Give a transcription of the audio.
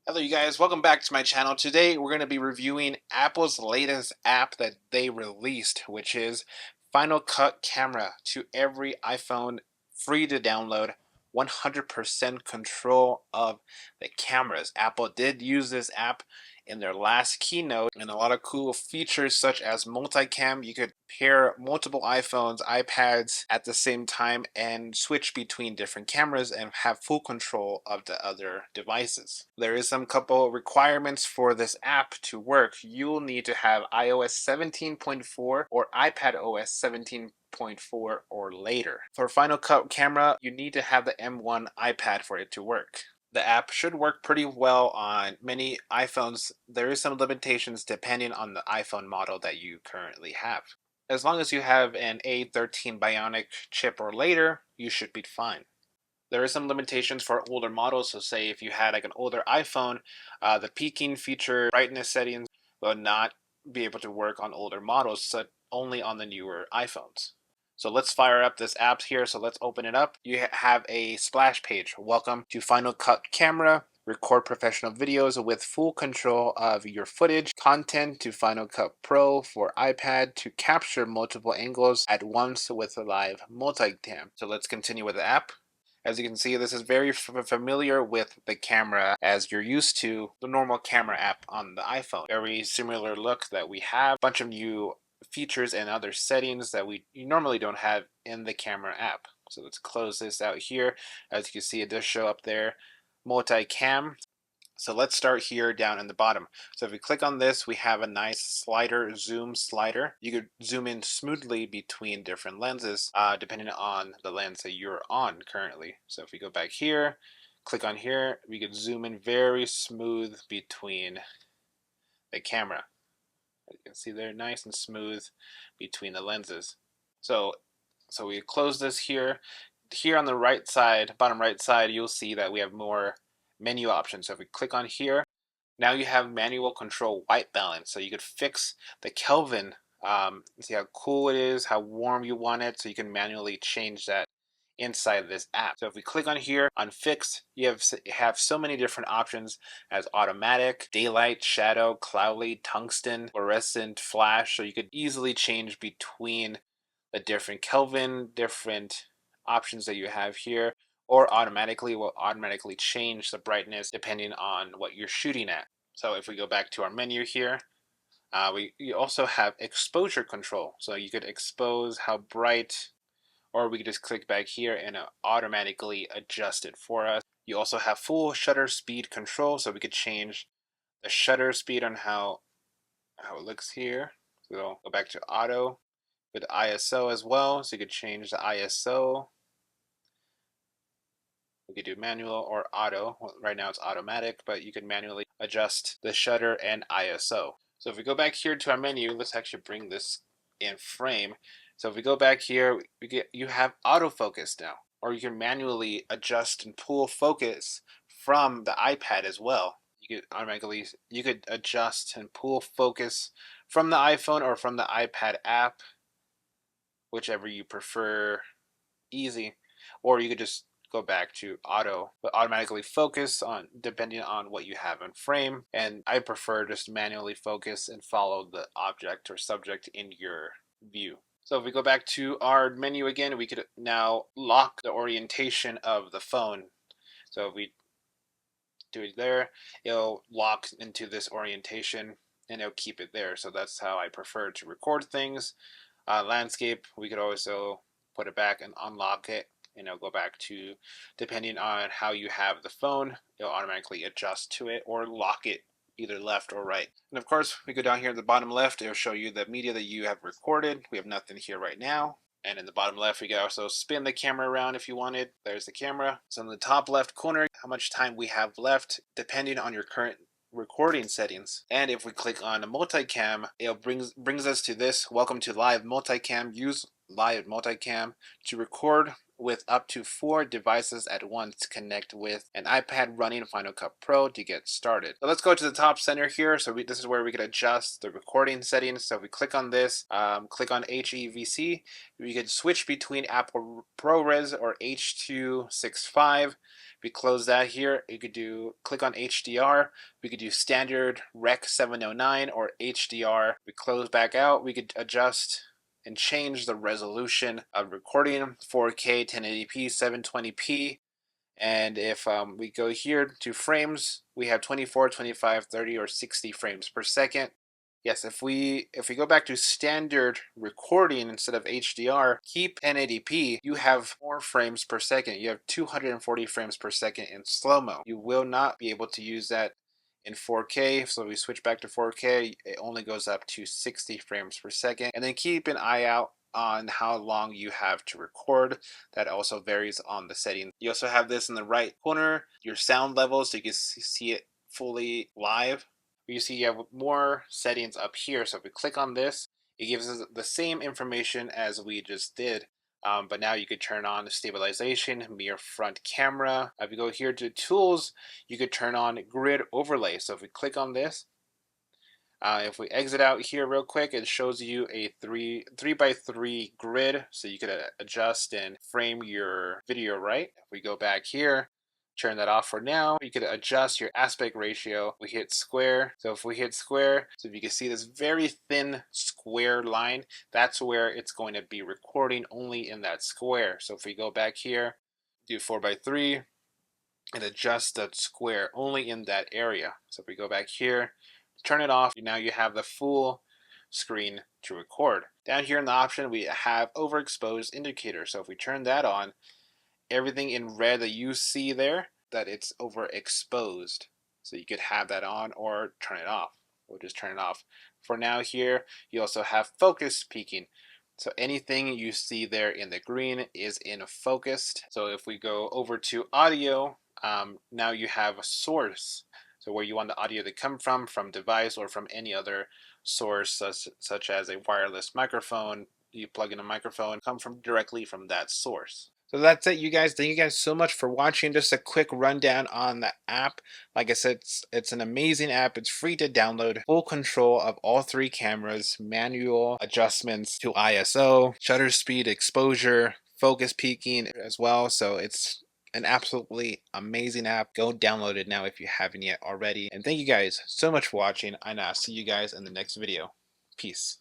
Hello you guys, welcome back to my channel. Today we're going to be reviewing Apple's latest app that they released, which is Final Cut Camera. To every iPhone, free to download, 100% control of the cameras. Apple did use this app in their last keynote, and a lot of cool features such as multicam. You could pair multiple iPhones, iPads at the same time and switch between different cameras and have full control of the other devices. There is some couple requirements for this app to work. You'll need to have iOS 17.4 or iPad OS 17.4 or later. For Final Cut Camera, you need to have the M1 iPad for it to work. The app should work pretty well on many iPhones. There is some limitations depending on the iPhone model that you currently have. As long as you have an A13 Bionic chip or later, you should be fine. There is some limitations for older models, so say if you had like an older iPhone, the peaking feature brightness settings will not be able to work on older models, so only on the newer iPhones. So let's fire up this app here. So let's open it up. You have a splash page. Welcome to Final Cut Camera. Record professional videos with full control of your footage. Content to Final Cut Pro for iPad to capture multiple angles at once with a live multicam. So let's continue with the app. As you can see, this is very familiar with the camera as you're used to the normal camera app on the iPhone. Very similar look that we have. A bunch of new features and other settings that you normally don't have in the camera app. So let's close this out here. As you can see, it does show up there, multicam. So let's start here down in the bottom. So if we click on this, we have a nice slider, zoom slider. You could zoom in smoothly between different lenses, depending on the lens that you're on currently. So if we go back here, click on here, we could zoom in very smooth between the camera. As you can see there, nice and smooth between the lenses. So we close this here. Here on the right side, bottom right side, you'll see that we have more menu options. So if we click on here, now you have manual control white balance. So you could fix the Kelvin, see how cool it is, how warm you want it. So you can manually change that inside this app. So if we click on here on fixed, you have so many different options as automatic, daylight, shadow, cloudy, tungsten, fluorescent, flash. So you could easily change between the different Kelvin, different options that you have here, or automatically will automatically change the brightness depending on what you're shooting at. So if we go back to our menu here, you also have exposure control. So you could expose how bright, or we could just click back here and automatically adjust it for us. You also have full shutter speed control, so we could change the shutter speed on how it looks here. So go back to auto with ISO as well, so you could change the ISO. We could do manual or auto. Well, right now it's automatic, but you can manually adjust the shutter and ISO. So if we go back here to our menu, let's actually bring this in frame. So if we go back here, you have autofocus now, or you can manually adjust and pull focus from the iPad as well. You could adjust and pull focus from the iPhone or from the iPad app, whichever you prefer, easy, or you could just go back to auto, but automatically focus on depending on what you have in frame. And I prefer just manually focus and follow the object or subject in your view. So if we go back to our menu again, we could now lock the orientation of the phone. So if we do it there, it'll lock into this orientation and it'll keep it there. So that's how I prefer to record things. Landscape, we could also put it back and unlock it, and it'll go back to, depending on how you have the phone, it'll automatically adjust to it or lock it either left or right. And of course, we go down here at the bottom left, it'll show you the media that you have recorded. We have nothing here right now. And in the bottom left, we can also spin the camera around if you wanted. There's the camera. So in the top left corner, how much time we have left, depending on your current recording settings. And if we click on a multicam, it brings us to this. Welcome to live multicam. Use live multicam to record with up to 4 devices at once to connect with an iPad running Final Cut Pro to get started. So let's go to the top center here. So this is where we can adjust the recording settings. So if we click on this, click on HEVC, we can switch between Apple ProRes or H.265. We close that here. You could click on HDR. We could do standard Rec 709 or HDR. We close back out. We could adjust and change the resolution of recording 4K, 1080p, 720p. And if we go here to frames, we have 24, 25, 30, or 60 frames per second. Yes, if we go back to standard recording instead of HDR, keep 1080p, you have more frames per second. You have 240 frames per second in slow-mo. You will not be able to use that in 4K. So we switch back to 4K, it only goes up to 60 frames per second. And then keep an eye out on how long you have to record. That also varies on the setting. You also have this in the right corner, your sound levels, so you can see it fully live. You see you have more settings up here. So if we click on this, it gives us the same information as we just did. But now you could turn on stabilization, mirror front camera. If you go here to tools, you could turn on grid overlay. So if we click on this, if we exit out here real quick, it shows you a 3x3 grid, so you could adjust and frame your video right. If we go back here, turn that off for now. You could adjust your aspect ratio. We hit square. So if we hit square, so if you can see this very thin square line, that's where it's going to be recording only in that square. So if we go back here, do 4x3, and adjust the square only in that area. So if we go back here, turn it off, now you have the full screen to record. Down here in the option, we have overexposed indicator. So if we turn that on, everything in red that you see there, that it's overexposed. So you could have that on or turn it off. We'll just turn it off. For now here, you also have focus peaking. So anything you see there in the green is in focused. So if we go over to audio, now you have a source. So where you want the audio to come from device or from any other source, such as a wireless microphone. You plug in a microphone, come from directly from that source. So that's it, you guys. Thank you guys so much for watching. Just a quick rundown on the app. Like I said, it's an amazing app. It's free to download. Full control of all 3 cameras, manual adjustments to ISO, shutter speed, exposure, focus peaking as well. So it's an absolutely amazing app. Go download it now if you haven't yet already. And thank you guys so much for watching, and I'll see you guys in the next video. Peace.